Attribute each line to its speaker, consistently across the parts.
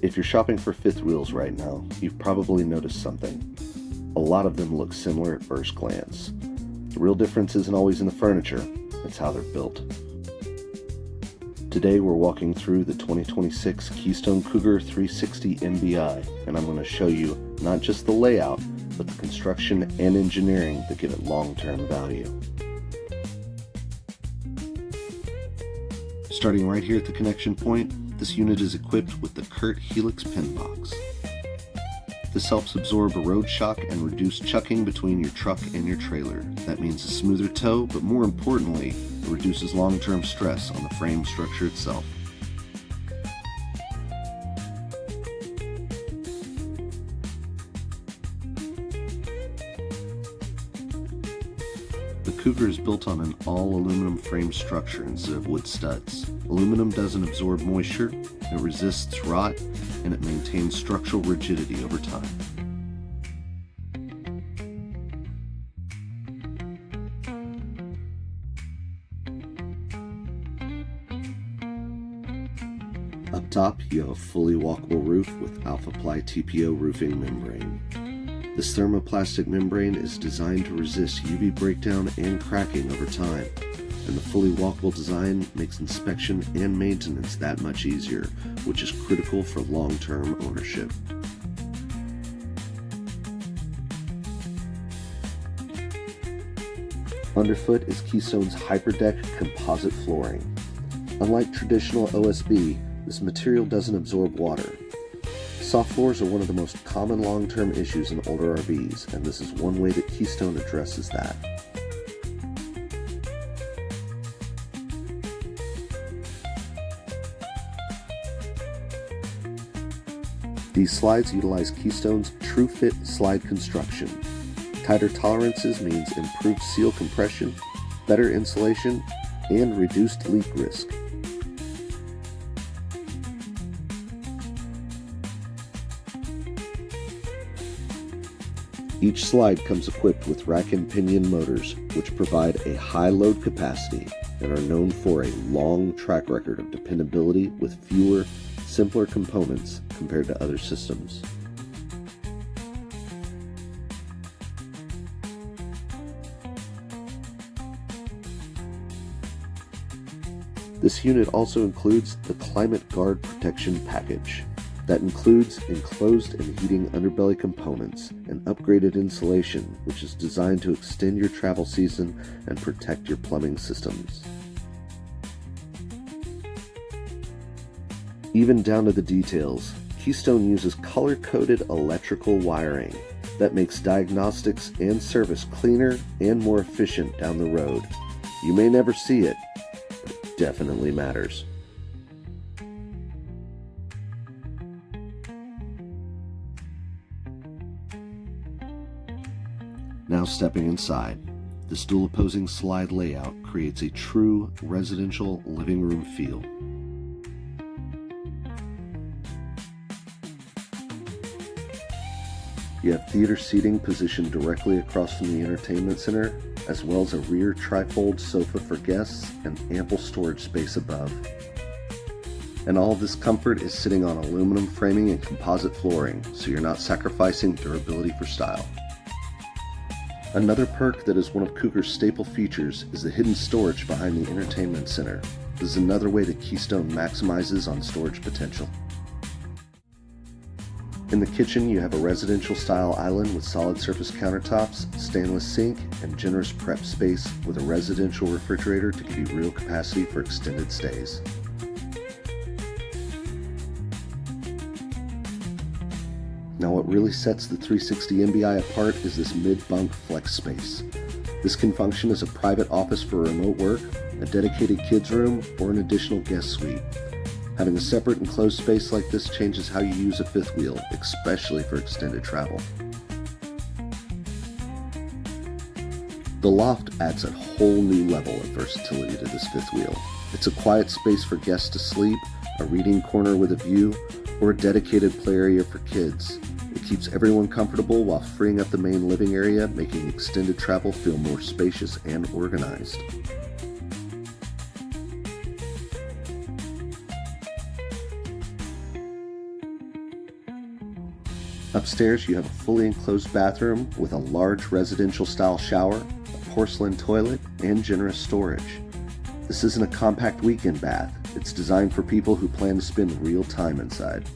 Speaker 1: If you're shopping for fifth wheels right now, you've probably noticed something. A lot of them look similar at first glance. The real difference isn't always in the furniture, it's how they're built. Today we're walking through the 2026 Keystone Cougar 360MBI, and I'm going to show you not just the layout, but the construction and engineering that give it long-term value. Starting right here at the connection point, this unit is equipped with the CURT Helix pin box. This helps absorb a road shock and reduce chucking between your truck and your trailer. That means a smoother tow, but more importantly, it reduces long-term stress on the frame structure itself. The Cougar is built on an all-aluminum frame structure instead of wood studs. Aluminum doesn't absorb moisture, it resists rot, and it maintains structural rigidity over time. Up top, you have a fully walkable roof with Alpha-Ply TPO roofing membrane. This thermoplastic membrane is designed to resist UV breakdown and cracking over time, and the fully walkable design makes inspection and maintenance that much easier, which is critical for long-term ownership. Underfoot is Keystone's HyperDeck composite flooring. Unlike traditional OSB, this material doesn't absorb water. Soft floors are one of the most common long-term issues in older RVs, and this is one way that Keystone addresses that. These slides utilize Keystone's TrueFit slide construction. Tighter tolerances means improved seal compression, better insulation, and reduced leak risk. Each slide comes equipped with rack and pinion motors, which provide a high load capacity and are known for a long track record of dependability with fewer, simpler components compared to other systems. This unit also includes the Climate Guard Protection Package. That includes enclosed and heating underbelly components and upgraded insulation, which is designed to extend your travel season and protect your plumbing systems. Even down to the details, Keystone uses color-coded electrical wiring that makes diagnostics and service cleaner and more efficient down the road. You may never see it, but it definitely matters. Now stepping inside, this dual opposing slide layout creates a true residential living room feel. You have theater seating positioned directly across from the entertainment center, as well as a rear trifold sofa for guests and ample storage space above. And all of this comfort is sitting on aluminum framing and composite flooring, so you're not sacrificing durability for style. Another perk that is one of Cougar's staple features is the hidden storage behind the entertainment center. This is another way that Keystone maximizes on storage potential. In the kitchen, you have a residential style island with solid surface countertops, stainless sink, and generous prep space with a residential refrigerator to give you real capacity for extended stays. Now what really sets the 360MBI apart is this mid-bunk flex space. This can function as a private office for remote work, a dedicated kids room, or an additional guest suite. Having a separate enclosed space like this changes how you use a fifth wheel, especially for extended travel. The loft adds a whole new level of versatility to this fifth wheel. It's a quiet space for guests to sleep, a reading corner with a view, or a dedicated play area for kids. It keeps everyone comfortable while freeing up the main living area, making extended travel feel more spacious and organized. Upstairs, you have a fully enclosed bathroom with a large residential-style shower, a porcelain toilet, and generous storage. This isn't a compact weekend bath. It's designed for people who plan to spend real time inside.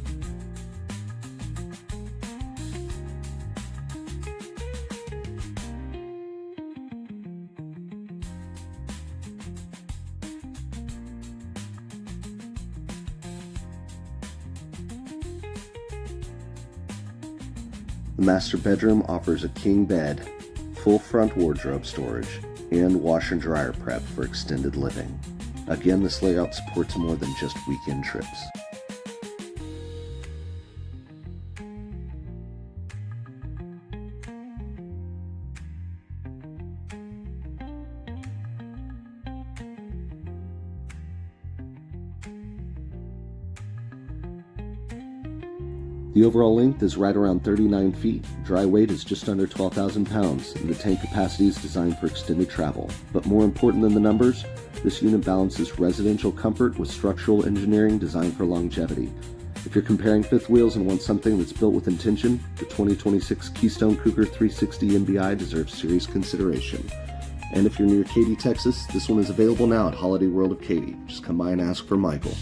Speaker 1: The master bedroom offers a king bed, full front wardrobe storage, and washer and dryer prep for extended living. Again, this layout supports more than just weekend trips. The overall length is right around 39 feet, dry weight is just under 12,000 pounds, and the tank capacity is designed for extended travel. But more important than the numbers, this unit balances residential comfort with structural engineering designed for longevity. If you're comparing fifth wheels and want something that's built with intention, the 2026 Keystone Cougar 360MBI deserves serious consideration. And if you're near Katy, Texas, this one is available now at Holiday World of Katy. Just come by and ask for Michael.